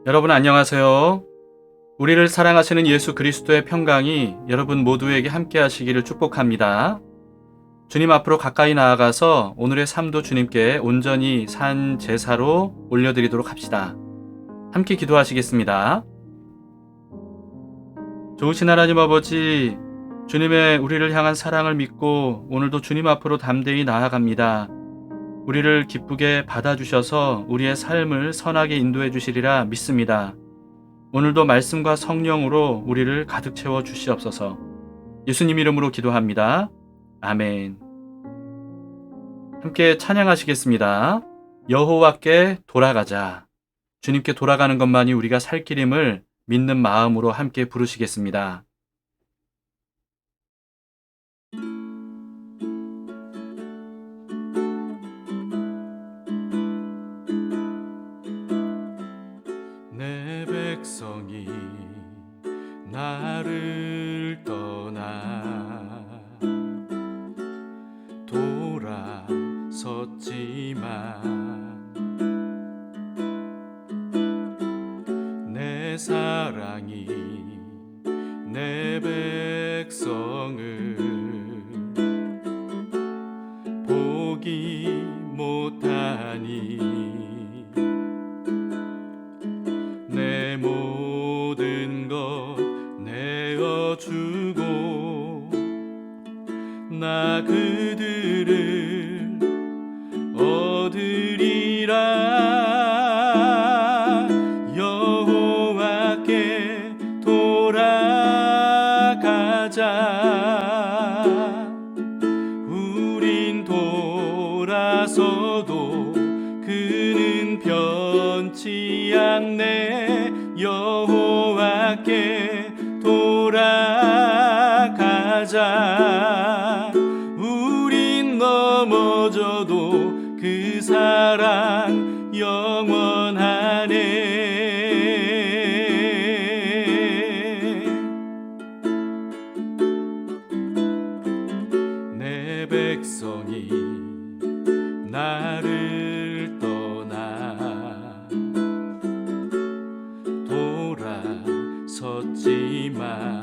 여러분 안녕하세요. 우리를 사랑하시는 예수 그리스도의 평강이 여러분 모두에게 함께 하시기를 축복합니다. 주님 앞으로 가까이 나아가서 오늘의 삶도 주님께 온전히 산 제사로 올려드리도록 합시다. 함께 기도하시겠습니다. 좋으신 하나님 아버지, 주님의 우리를 향한 사랑을 믿고 오늘도 주님 앞으로 담대히 나아갑니다. 우리를 기쁘게 받아주셔서 우리의 삶을 선하게 인도해 주시리라 믿습니다. 오늘도 말씀과 성령으로 우리를 가득 채워 주시옵소서. 예수님 이름으로 기도합니다. 아멘. 함께 찬양하시겠습니다. 여호와께 돌아가자. 주님께 돌아가는 것만이 우리가 살 길임을 믿는 마음으로 함께 부르시겠습니다. 내 백성이 나를 떠나 돌아섰지만 내 사랑이 내 백성을 보기 못하니 내 모든 것 내어주고 나 그들을 얻으리라. 여호와께 돌아가자. 우린 돌아서도 그는 변치 않네. 여호와께 돌아가자. 우린 넘어져도 그 사랑 영원하네. 내 백성이 나를 떠나 돌아섰지만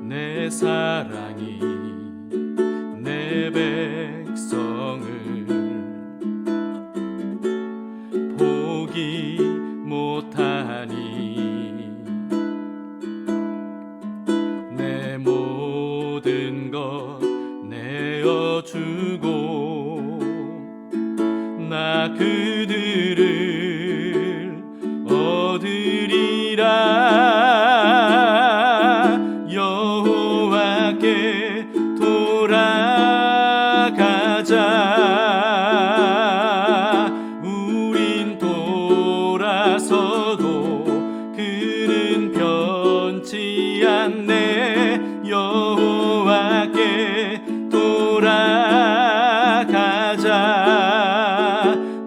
내 사랑이 내 백성을 보기 못하니 내 모든 것 내어주고 나 그들을 얻으리라. 여호와께 돌아가자. 우린 돌아서도 그는 변치 않네. 여호와께 돌아가자.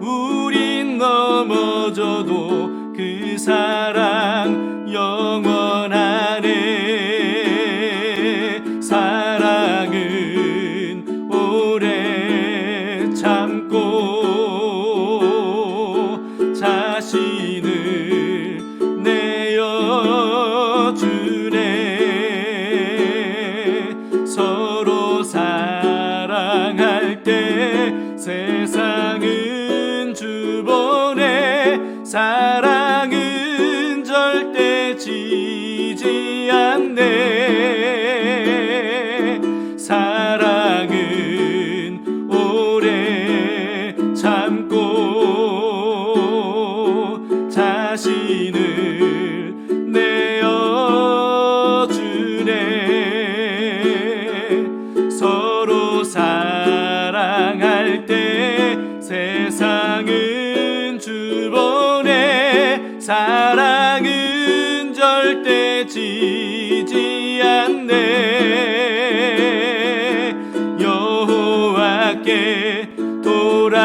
우린 넘어져도 그 사랑 영원하네. 사랑은 오래 참고 자신을 내어주네. 서로 사랑할 때 세상은 주보네. 사랑은 절대 지지 않네. 사랑은 오래 참고 자신을 내어주네. 서로 사랑할 때 세상은 주보네. 사랑은 절대 지지 않네. 여호와께 돌아가자.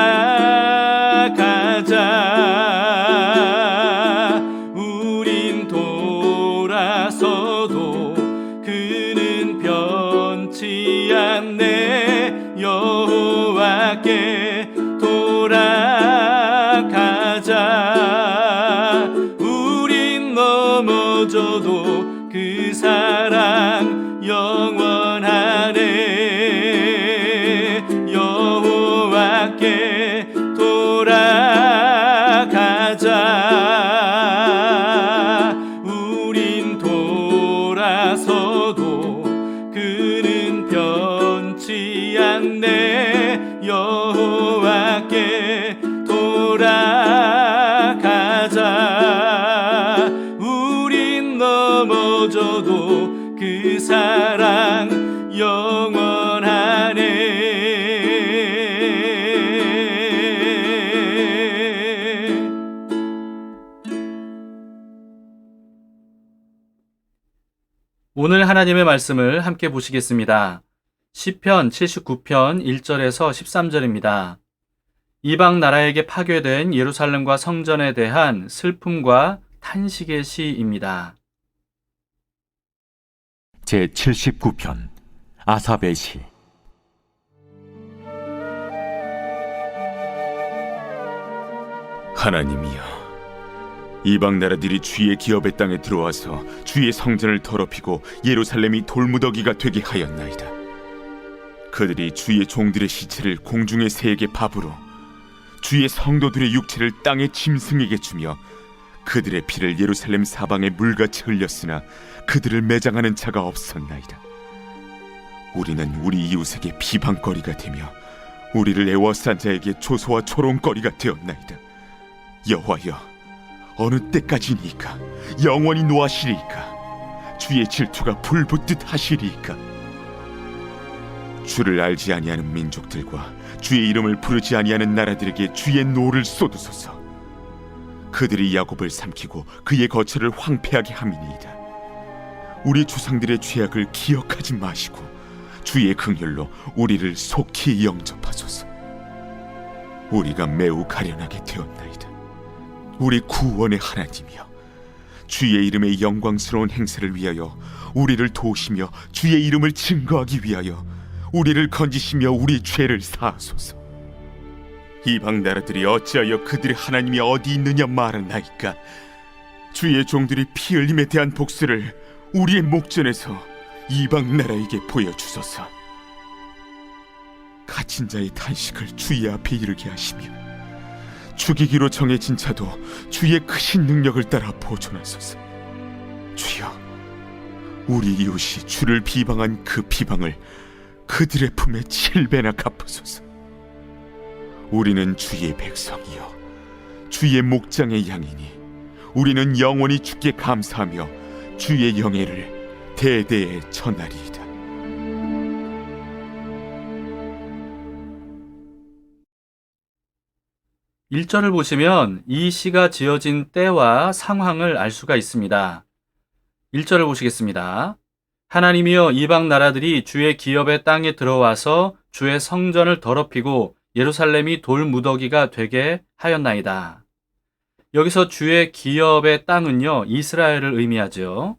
우린 돌아서도 그는 변치 않네. 여호와께 돌아가자. 돌아가지 않네. 여호와께 돌아가자. 우린 넘어져도 그 사랑 영원하네. 오늘 하나님의 말씀을 함께 보시겠습니다. 시편 79편 1절에서 13절입니다. 이방 나라에게 파괴된 예루살렘과 성전에 대한 슬픔과 탄식의 시입니다. 제79편 아삽의 시. 하나님이여, 이방 나라들이 주의 기업의 땅에 들어와서 주의 성전을 더럽히고 예루살렘이 돌무더기가 되게 하였나이다. 그들이 주의 종들의 시체를 공중의 새에게 밥으로, 주의 성도들의 육체를 땅의 짐승에게 주며 그들의 피를 예루살렘 사방에 물같이 흘렸으나 그들을 매장하는 자가 없었나이다. 우리는 우리 이웃에게 비방거리가 되며 우리를 애워싼 자에게 조소와 조롱거리가 되었나이다. 여호와여, 어느 때까지니까? 영원히 노하시리이까? 주의 질투가 불붙듯 하시리이까? 주를 알지 아니하는 민족들과 주의 이름을 부르지 아니하는 나라들에게 주의 노를 쏟으소서. 그들이 야곱을 삼키고 그의 거처를 황폐하게 함이니이다. 우리 조상들의 죄악을 기억하지 마시고 주의 긍휼로 우리를 속히 영접하소서. 우리가 매우 가련하게 되었나이다. 우리 구원의 하나님이여, 주의 이름의 영광스러운 행세를 위하여 우리를 도우시며 주의 이름을 증거하기 위하여 우리를 건지시며 우리 죄를 사하소서. 이방 나라들이 어찌하여 그들의 하나님이 어디 있느냐 말하나이까? 주의 종들이 피 흘림에 대한 복수를 우리의 목전에서 이방 나라에게 보여주소서. 갇힌 자의 탄식을 주의 앞에 이르게 하시며 죽이기로 정해진 자도 주의 크신 능력을 따라 보존하소서. 주여, 우리 이웃이 주를 비방한 그 비방을 그들의 품에 7배나 갚으소서. 우리는 주의 백성이요 주의 목장의 양이니 우리는 영원히 주께 감사하며 주의 영예를 대대에 전하리이다. 1절을 보시면 이 시가 지어진 때와 상황을 알 수가 있습니다. 1절을 보시겠습니다. 하나님이여, 이방 나라들이 주의 기업의 땅에 들어와서 주의 성전을 더럽히고 예루살렘이 돌무더기가 되게 하였나이다. 여기서 주의 기업의 땅은요, 이스라엘을 의미하죠.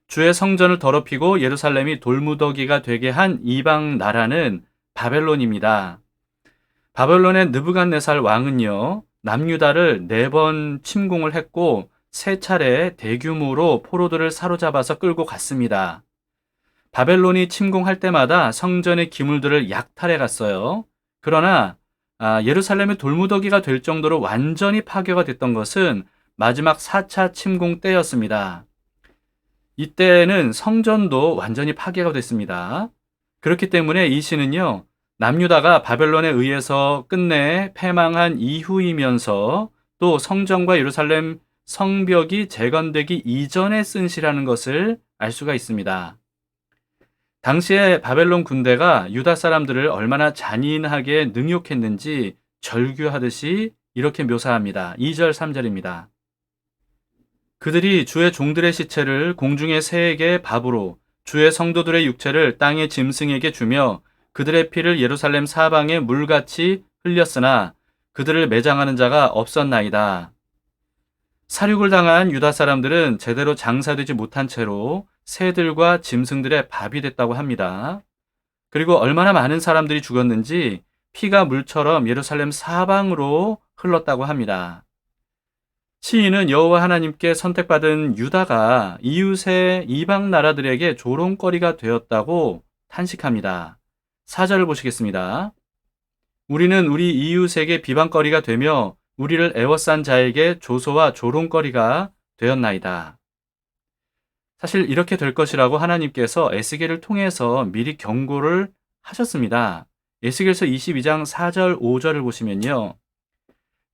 주의 성전을 더럽히고 예루살렘이 돌무더기가 되게 한 이방 나라는 바벨론입니다. 바벨론의 느부갓네살 왕은요, 남유다를 4번 침공을 했고 3차례 대규모로 포로들을 사로잡아서 끌고 갔습니다. 바벨론이 침공할 때마다 성전의 기물들을 약탈해 갔어요. 그러나 예루살렘의 돌무더기가 될 정도로 완전히 파괴가 됐던 것은 마지막 4차 침공 때였습니다. 이때는 성전도 완전히 파괴가 됐습니다. 그렇기 때문에 이 시는요, 남유다가 바벨론에 의해서 끝내 패망한 이후이면서 또 성전과 예루살렘 성벽이 재건되기 이전에 쓴 시라는 것을 알 수가 있습니다. 당시에 바벨론 군대가 유다 사람들을 얼마나 잔인하게 능욕했는지 절규하듯이 이렇게 묘사합니다. 2절, 3절입니다. 그들이 주의 종들의 시체를 공중의 새에게 밥으로, 주의 성도들의 육체를 땅의 짐승에게 주며 그들의 피를 예루살렘 사방에 물같이 흘렸으나 그들을 매장하는 자가 없었나이다. 사륙을 당한 유다 사람들은 제대로 장사되지 못한 채로 새들과 짐승들의 밥이 됐다고 합니다. 그리고 얼마나 많은 사람들이 죽었는지 피가 물처럼 예루살렘 사방으로 흘렀다고 합니다. 시인은 여호와 하나님께 선택받은 유다가 이웃의 이방 나라들에게 조롱거리가 되었다고 탄식합니다. 4절을 보시겠습니다. 우리는 우리 이웃에게 비방거리가 되며 우리를 애워싼 자에게 조소와 조롱거리가 되었나이다. 사실 이렇게 될 것이라고 하나님께서 에스겔을 통해서 미리 경고를 하셨습니다. 에스겔서 22장 4절 5절을 보시면요.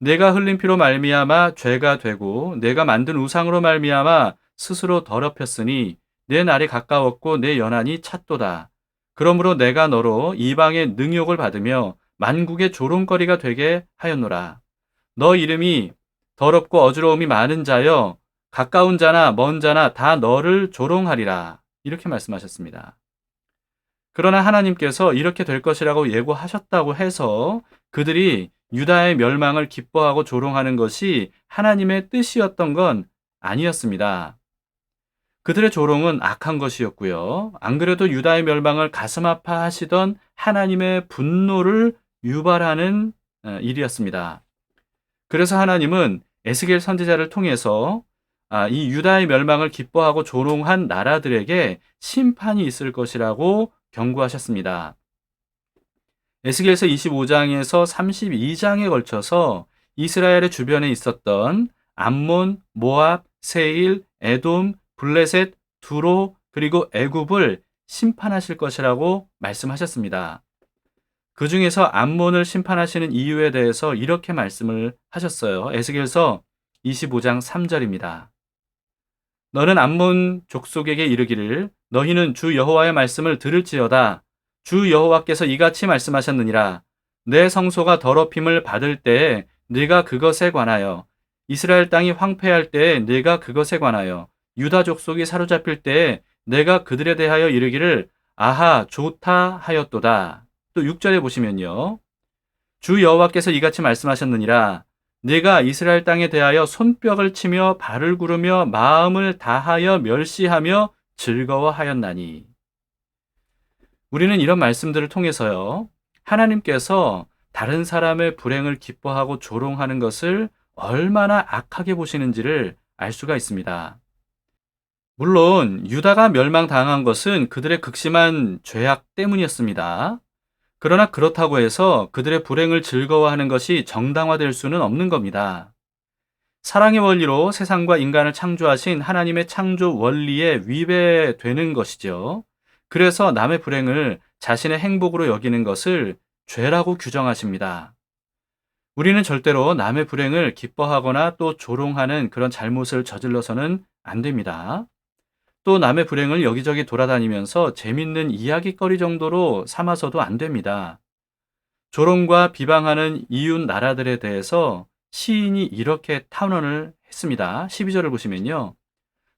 내가 흘린 피로 말미암아 죄가 되고 내가 만든 우상으로 말미암아 스스로 더럽혔으니 내 날이 가까웠고 내 연한이 찼도다. 그러므로 내가 너로 이방의 능욕을 받으며 만국의 조롱거리가 되게 하였노라. 너 이름이 더럽고 어지러움이 많은 자여 가까운 자나 먼 자나 다 너를 조롱하리라. 이렇게 말씀하셨습니다. 그러나 하나님께서 이렇게 될 것이라고 예고하셨다고 해서 그들이 유다의 멸망을 기뻐하고 조롱하는 것이 하나님의 뜻이었던 건 아니었습니다. 그들의 조롱은 악한 것이었고요. 안 그래도 유다의 멸망을 가슴 아파하시던 하나님의 분노를 유발하는 일이었습니다. 그래서 하나님은 에스겔 선지자를 통해서 이 유다의 멸망을 기뻐하고 조롱한 나라들에게 심판이 있을 것이라고 경고하셨습니다. 에스겔서 25장에서 32장에 걸쳐서 이스라엘의 주변에 있었던 암몬, 모압, 세일, 에돔, 블레셋, 두로 그리고 애굽을 심판하실 것이라고 말씀하셨습니다. 그 중에서 암몬을 심판하시는 이유에 대해서 이렇게 말씀을 하셨어요. 에스겔서 25장 3절입니다. 너는 암몬 족속에게 이르기를 너희는 주 여호와의 말씀을 들을지어다. 주 여호와께서 이같이 말씀하셨느니라. 내 성소가 더럽힘을 받을 때에 네가 그것에 관하여 이스라엘 땅이 황폐할 때에 네가 그것에 관하여 유다 족속이 사로잡힐 때에 내가 그들에 대하여 이르기를 아하 좋다 하였도다. 또 6절에 보시면요. 주 여호와께서 이같이 말씀하셨느니라. 네가 이스라엘 땅에 대하여 손뼉을 치며 발을 구르며 마음을 다하여 멸시하며 즐거워하였나니. 우리는 이런 말씀들을 통해서요. 하나님께서 다른 사람의 불행을 기뻐하고 조롱하는 것을 얼마나 악하게 보시는지를 알 수가 있습니다. 물론 유다가 멸망당한 것은 그들의 극심한 죄악 때문이었습니다. 그러나 그렇다고 해서 그들의 불행을 즐거워하는 것이 정당화될 수는 없는 겁니다. 사랑의 원리로 세상과 인간을 창조하신 하나님의 창조 원리에 위배되는 것이죠. 그래서 남의 불행을 자신의 행복으로 여기는 것을 죄라고 규정하십니다. 우리는 절대로 남의 불행을 기뻐하거나 또 조롱하는 그런 잘못을 저질러서는 안 됩니다. 또 남의 불행을 여기저기 돌아다니면서 재밌는 이야기거리 정도로 삼아서도 안 됩니다. 조롱과 비방하는 이웃 나라들에 대해서 시인이 이렇게 탄원을 했습니다. 12절을 보시면요.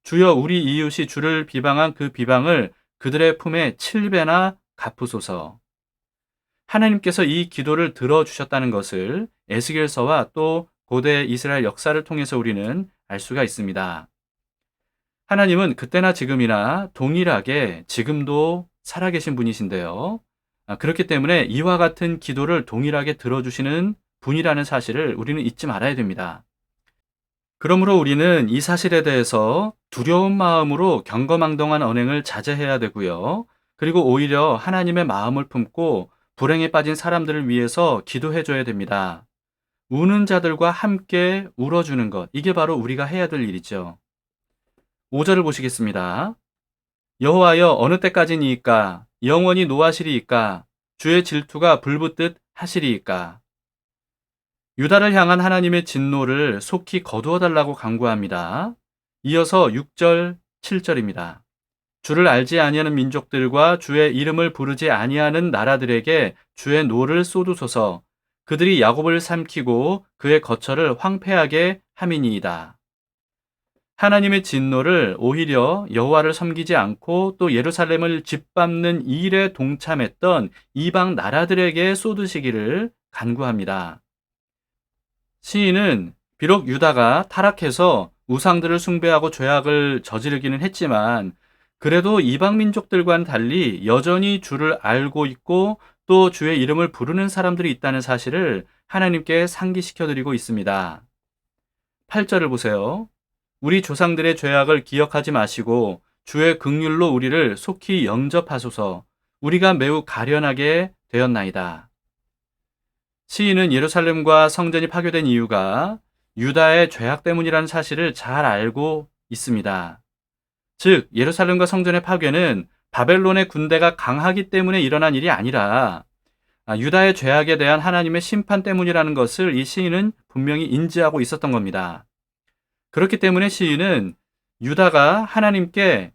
주여 우리 이웃이 주를 비방한 그 비방을 그들의 품에 7배나 갚으소서. 하나님께서 이 기도를 들어주셨다는 것을 에스겔서와 또 고대 이스라엘 역사를 통해서 우리는 알 수가 있습니다. 하나님은 그때나 지금이나 동일하게 지금도 살아계신 분이신데요. 그렇기 때문에 이와 같은 기도를 동일하게 들어주시는 분이라는 사실을 우리는 잊지 말아야 됩니다. 그러므로 우리는 이 사실에 대해서 두려운 마음으로 경거망동한 언행을 자제해야 되고요. 그리고 오히려 하나님의 마음을 품고 불행에 빠진 사람들을 위해서 기도해 줘야 됩니다. 우는 자들과 함께 울어주는 것, 이게 바로 우리가 해야 될 일이죠. 5절을 보시겠습니다. 여호와여 어느 때까지니이까 영원히 노하시리이까 주의 질투가 불붙듯 하시리이까. 유다를 향한 하나님의 진노를 속히 거두어달라고 간구합니다. 이어서 6절, 7절입니다. 주를 알지 아니하는 민족들과 주의 이름을 부르지 아니하는 나라들에게 주의 노를 쏟으소서. 그들이 야곱을 삼키고 그의 거처를 황폐하게 함이니이다. 하나님의 진노를 오히려 여호와를 섬기지 않고 또 예루살렘을 짓밟는 일에 동참했던 이방 나라들에게 쏟으시기를 간구합니다. 시인은 비록 유다가 타락해서 우상들을 숭배하고 죄악을 저지르기는 했지만 그래도 이방 민족들과는 달리 여전히 주를 알고 있고 또 주의 이름을 부르는 사람들이 있다는 사실을 하나님께 상기시켜드리고 있습니다. 8절을 보세요. 우리 조상들의 죄악을 기억하지 마시고 주의 긍휼로 우리를 속히 영접하소서. 우리가 매우 가련하게 되었나이다. 시인은 예루살렘과 성전이 파괴된 이유가 유다의 죄악 때문이라는 사실을 잘 알고 있습니다. 즉 예루살렘과 성전의 파괴는 바벨론의 군대가 강하기 때문에 일어난 일이 아니라 유다의 죄악에 대한 하나님의 심판 때문이라는 것을 이 시인은 분명히 인지하고 있었던 겁니다. 그렇기 때문에 시인은 유다가 하나님께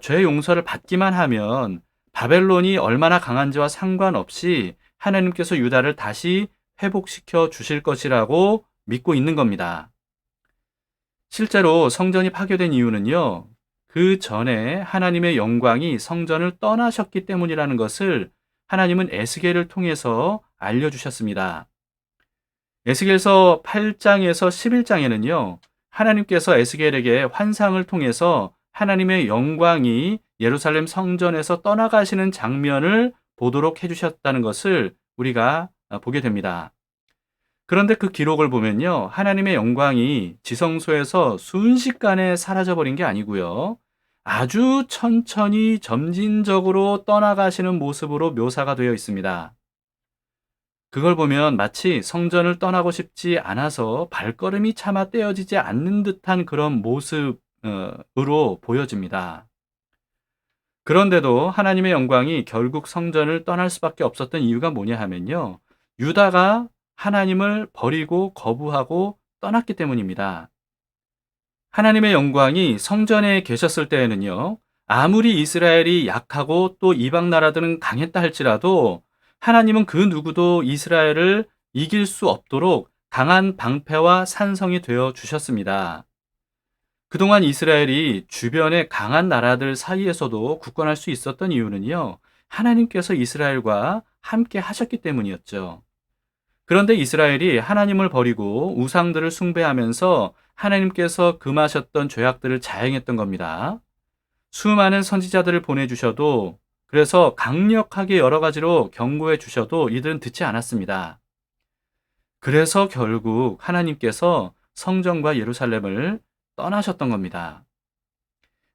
죄 용서를 받기만 하면 바벨론이 얼마나 강한지와 상관없이 하나님께서 유다를 다시 회복시켜 주실 것이라고 믿고 있는 겁니다. 실제로 성전이 파괴된 이유는요, 그 전에 하나님의 영광이 성전을 떠나셨기 때문이라는 것을 하나님은 에스겔을 통해서 알려주셨습니다. 에스겔서 8장에서 11장에는요, 하나님께서 에스겔에게 환상을 통해서 하나님의 영광이 예루살렘 성전에서 떠나가시는 장면을 보도록 해주셨다는 것을 우리가 보게 됩니다. 그런데 그 기록을 보면요, 하나님의 영광이 지성소에서 순식간에 사라져버린 게 아니고요, 아주 천천히 점진적으로 떠나가시는 모습으로 묘사가 되어 있습니다. 그걸 보면 마치 성전을 떠나고 싶지 않아서 발걸음이 차마 떼어지지 않는 듯한 그런 모습으로 보여집니다. 그런데도 하나님의 영광이 결국 성전을 떠날 수밖에 없었던 이유가 뭐냐 하면요, 유다가 하나님을 버리고 거부하고 떠났기 때문입니다. 하나님의 영광이 성전에 계셨을 때에는요, 아무리 이스라엘이 약하고 또 이방 나라들은 강했다 할지라도 하나님은 그 누구도 이스라엘을 이길 수 없도록 강한 방패와 산성이 되어 주셨습니다. 그동안 이스라엘이 주변의 강한 나라들 사이에서도 굳건할 수 있었던 이유는요, 하나님께서 이스라엘과 함께 하셨기 때문이었죠. 그런데 이스라엘이 하나님을 버리고 우상들을 숭배하면서 하나님께서 금하셨던 죄악들을 자행했던 겁니다. 수많은 선지자들을 보내주셔도, 그래서 강력하게 여러 가지로 경고해 주셔도 이들은 듣지 않았습니다. 그래서 결국 하나님께서 성전과 예루살렘을 떠나셨던 겁니다.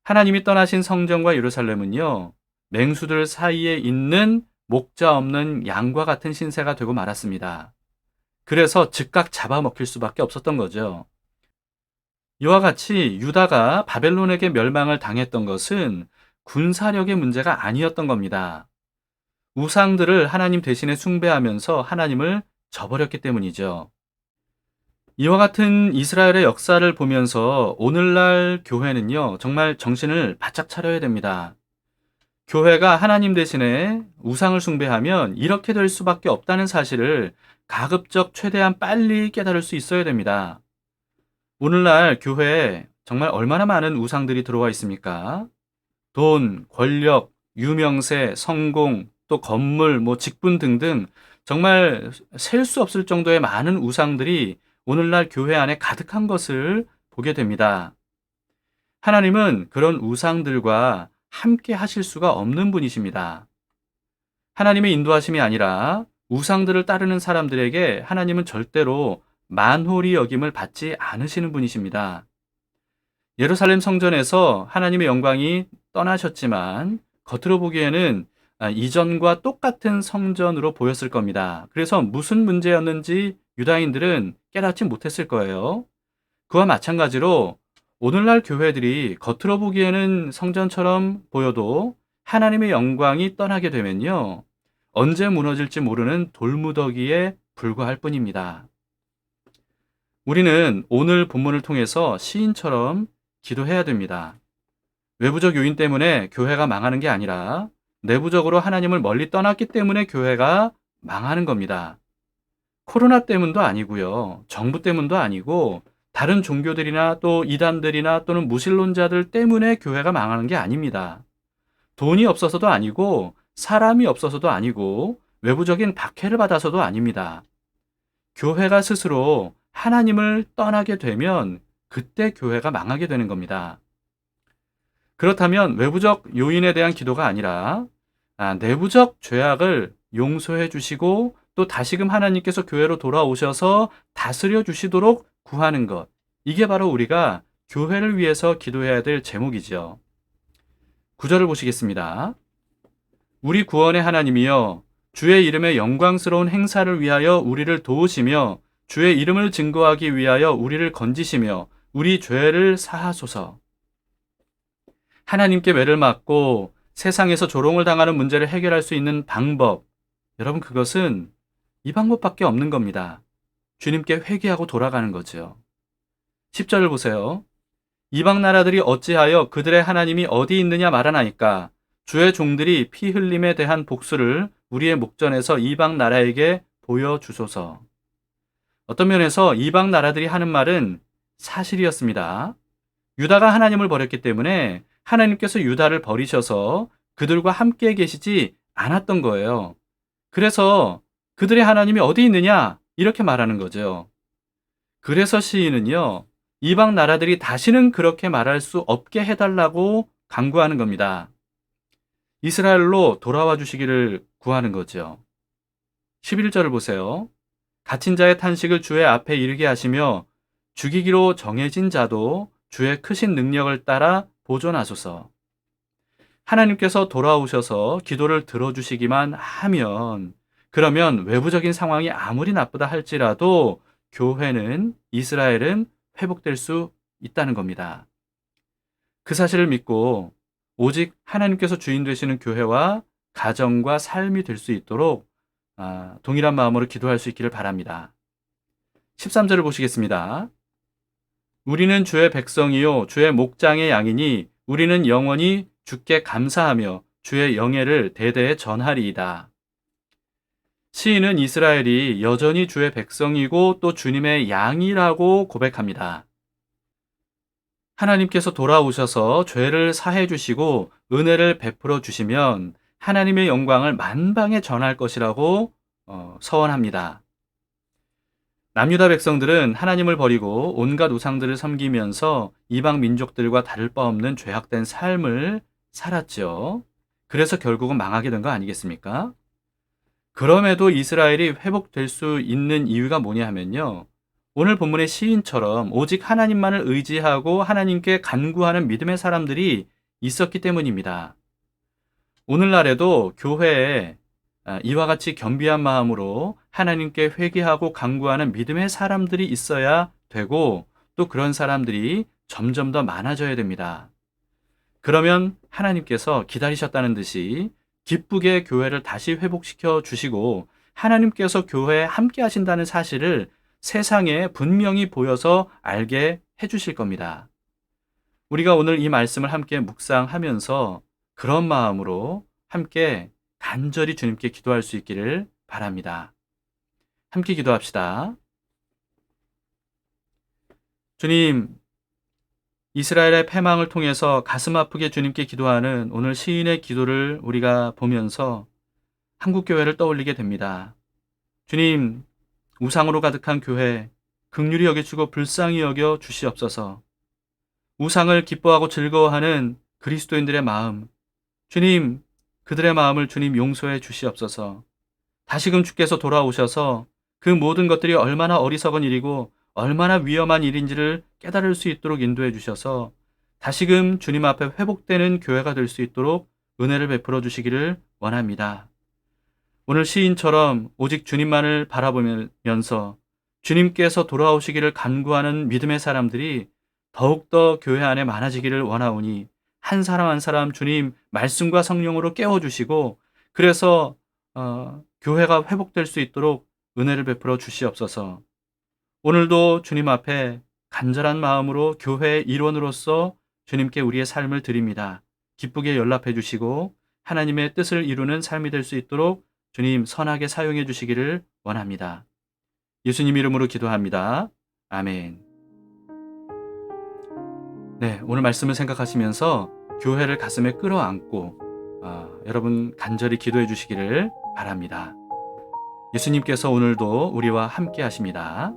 하나님이 떠나신 성전과 예루살렘은요, 맹수들 사이에 있는 목자 없는 양과 같은 신세가 되고 말았습니다. 그래서 즉각 잡아먹힐 수밖에 없었던 거죠. 이와 같이 유다가 바벨론에게 멸망을 당했던 것은 군사력의 문제가 아니었던 겁니다. 우상들을 하나님 대신에 숭배하면서 하나님을 저버렸기 때문이죠. 이와 같은 이스라엘의 역사를 보면서 오늘날 교회는요, 정말 정신을 바짝 차려야 됩니다. 교회가 하나님 대신에 우상을 숭배하면 이렇게 될 수밖에 없다는 사실을 가급적 최대한 빨리 깨달을 수 있어야 됩니다. 오늘날 교회에 정말 얼마나 많은 우상들이 들어와 있습니까? 돈, 권력, 유명세, 성공, 또 건물, 직분 등등 정말 셀 수 없을 정도의 많은 우상들이 오늘날 교회 안에 가득한 것을 보게 됩니다. 하나님은 그런 우상들과 함께 하실 수가 없는 분이십니다. 하나님의 인도하심이 아니라 우상들을 따르는 사람들에게 하나님은 절대로 만홀히 여김을 받지 않으시는 분이십니다. 예루살렘 성전에서 하나님의 영광이 떠나셨지만 겉으로 보기에는 이전과 똑같은 성전으로 보였을 겁니다. 그래서 무슨 문제였는지 유다인들은 깨닫지 못했을 거예요. 그와 마찬가지로 오늘날 교회들이 겉으로 보기에는 성전처럼 보여도 하나님의 영광이 떠나게 되면요, 언제 무너질지 모르는 돌무더기에 불과할 뿐입니다. 우리는 오늘 본문을 통해서 시인처럼 기도해야 됩니다. 외부적 요인 때문에 교회가 망하는 게 아니라 내부적으로 하나님을 멀리 떠났기 때문에 교회가 망하는 겁니다. 코로나 때문도 아니고요, 정부 때문도 아니고 다른 종교들이나 또 이단들이나 또는 무신론자들 때문에 교회가 망하는 게 아닙니다. 돈이 없어서도 아니고 사람이 없어서도 아니고 외부적인 박해를 받아서도 아닙니다. 교회가 스스로 하나님을 떠나게 되면 그때 교회가 망하게 되는 겁니다. 그렇다면 외부적 요인에 대한 기도가 아니라 내부적 죄악을 용서해 주시고 또 다시금 하나님께서 교회로 돌아오셔서 다스려 주시도록 구하는 것, 이게 바로 우리가 교회를 위해서 기도해야 될 제목이죠. 9절을 보시겠습니다. 우리 구원의 하나님이여, 주의 이름의 영광스러운 행사를 위하여 우리를 도우시며 주의 이름을 증거하기 위하여 우리를 건지시며 우리 죄를 사하소서. 하나님께 매를 맞고 세상에서 조롱을 당하는 문제를 해결할 수 있는 방법, 여러분, 그것은 이 방법밖에 없는 겁니다. 주님께 회개하고 돌아가는 거죠. 10절을 보세요. 이방 나라들이 어찌하여 그들의 하나님이 어디 있느냐 말하나이까? 주의 종들이 피 흘림에 대한 복수를 우리의 목전에서 이방 나라에게 보여주소서. 어떤 면에서 이방 나라들이 하는 말은 사실이었습니다. 유다가 하나님을 버렸기 때문에 하나님께서 유다를 버리셔서 그들과 함께 계시지 않았던 거예요. 그래서 그들의 하나님이 어디 있느냐? 이렇게 말하는 거죠. 그래서 시인은요, 이방 나라들이 다시는 그렇게 말할 수 없게 해달라고 간구하는 겁니다. 이스라엘로 돌아와 주시기를 구하는 거죠. 11절을 보세요. 갇힌 자의 탄식을 주의 앞에 이르게 하시며 죽이기로 정해진 자도 주의 크신 능력을 따라 보존하소서. 하나님께서 돌아오셔서 기도를 들어주시기만 하면, 그러면 외부적인 상황이 아무리 나쁘다 할지라도 교회는, 이스라엘은 회복될 수 있다는 겁니다. 그 사실을 믿고 오직 하나님께서 주인 되시는 교회와 가정과 삶이 될 수 있도록 동일한 마음으로 기도할 수 있기를 바랍니다. 13절을 보시겠습니다. 우리는 주의 백성이요 주의 목장의 양이니 우리는 영원히 주께 감사하며 주의 영예를 대대에 전하리이다. 시인은 이스라엘이 여전히 주의 백성이고 또 주님의 양이라고 고백합니다. 하나님께서 돌아오셔서 죄를 사해 주시고 은혜를 베풀어 주시면 하나님의 영광을 만방에 전할 것이라고 서원합니다. 남유다 백성들은 하나님을 버리고 온갖 우상들을 섬기면서 이방 민족들과 다를 바 없는 죄악된 삶을 살았죠. 그래서 결국은 망하게 된 거 아니겠습니까? 그럼에도 이스라엘이 회복될 수 있는 이유가 뭐냐 하면요, 오늘 본문의 시인처럼 오직 하나님만을 의지하고 하나님께 간구하는 믿음의 사람들이 있었기 때문입니다. 오늘날에도 교회에 이와 같이 겸비한 마음으로 하나님께 회개하고 간구하는 믿음의 사람들이 있어야 되고, 또 그런 사람들이 점점 더 많아져야 됩니다. 그러면 하나님께서 기다리셨다는 듯이 기쁘게 교회를 다시 회복시켜 주시고 하나님께서 교회에 함께 하신다는 사실을 세상에 분명히 보여서 알게 해 주실 겁니다. 우리가 오늘 이 말씀을 함께 묵상하면서 그런 마음으로 함께 간절히 주님께 기도할 수 있기를 바랍니다. 함께 기도합시다. 주님, 이스라엘의 패망을 통해서 가슴 아프게 주님께 기도하는 오늘 시인의 기도를 우리가 보면서 한국교회를 떠올리게 됩니다. 주님, 우상으로 가득한 교회 긍휼히 여겨주고 불쌍히 여겨 주시옵소서. 우상을 기뻐하고 즐거워하는 그리스도인들의 마음, 주님, 그들의 마음을 주님 용서해 주시옵소서. 다시금 주께서 돌아오셔서 그 모든 것들이 얼마나 어리석은 일이고 얼마나 위험한 일인지를 깨달을 수 있도록 인도해 주셔서 다시금 주님 앞에 회복되는 교회가 될 수 있도록 은혜를 베풀어 주시기를 원합니다. 오늘 시인처럼 오직 주님만을 바라보면서 주님께서 돌아오시기를 간구하는 믿음의 사람들이 더욱더 교회 안에 많아지기를 원하오니 한 사람 한 사람 주님 말씀과 성령으로 깨워주시고 그래서 교회가 회복될 수 있도록 은혜를 베풀어 주시옵소서. 오늘도 주님 앞에 간절한 마음으로 교회의 일원으로서 주님께 우리의 삶을 드립니다. 기쁘게 연락해 주시고 하나님의 뜻을 이루는 삶이 될 수 있도록 주님 선하게 사용해 주시기를 원합니다. 예수님 이름으로 기도합니다. 아멘. 네, 오늘 말씀을 생각하시면서 교회를 가슴에 끌어안고 여러분 간절히 기도해 주시기를 바랍니다. 예수님께서 오늘도 우리와 함께 하십니다.